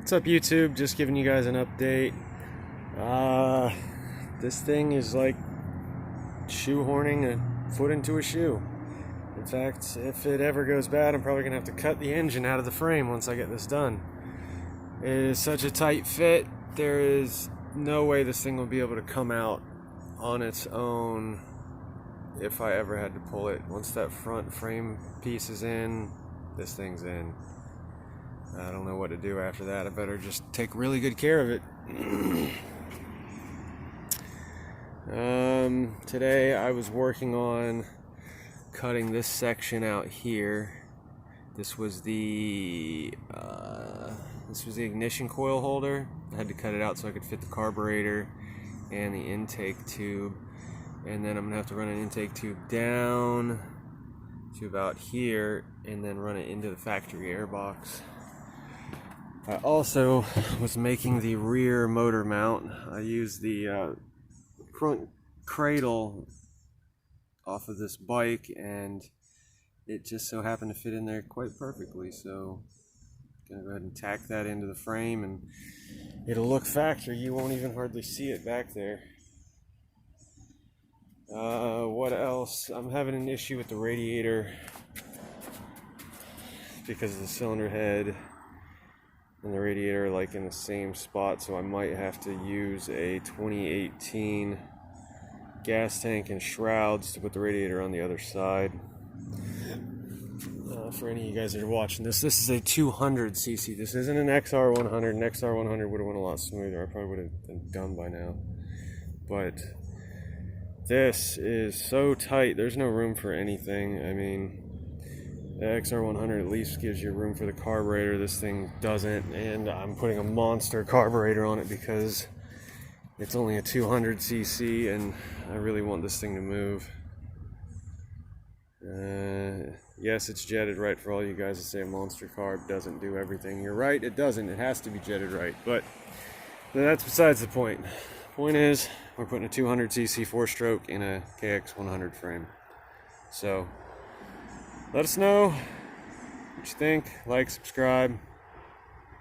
What's up, YouTube? Just giving you guys an update. This thing is like shoehorning a foot into a shoe. In fact, if it ever goes bad, I'm probably gonna have to cut the engine out of the frame once I get this done. It is such a tight fit, there is no way this thing will be able to come out on its own if I ever had to pull it. Once that front frame piece is in, this thing's in. I don't know what to do after that. I better just take really good care of it. Today I was working on cutting this section out here. This was the ignition coil holder. I had to cut it out so I could fit the carburetor and the intake tube. And then I'm gonna have to run an intake tube down to about here and then run it into the factory airbox. I also was making the rear motor mount. I used the front cradle off of this bike and it just so happened to fit in there quite perfectly, so I'm gonna go ahead and tack that into the frame and it'll look factory. You won't even hardly see it back there. What else? I'm having an issue with the radiator because of the cylinder head and the radiator like in the same spot, so I might have to use a 2018 gas tank and shrouds to put the radiator on the other side. For any of you guys that are watching this is a 200cc. This isn't an XR100. An XR100 would have went a lot smoother. I probably would have been done by now. But this is so tight, there's no room for anything. I mean, the XR100 at least gives you room for the carburetor. This thing doesn't, and I'm putting a monster carburetor on it because it's only a 200cc and I really want this thing to move. Yes, it's jetted right. For all you guys that say a monster carb doesn't do everything, you're right, it doesn't. It has to be jetted right, but that's besides the point. Point is, we're putting a 200cc 4-stroke in a KX100 frame. So let us know what you think. Like, subscribe.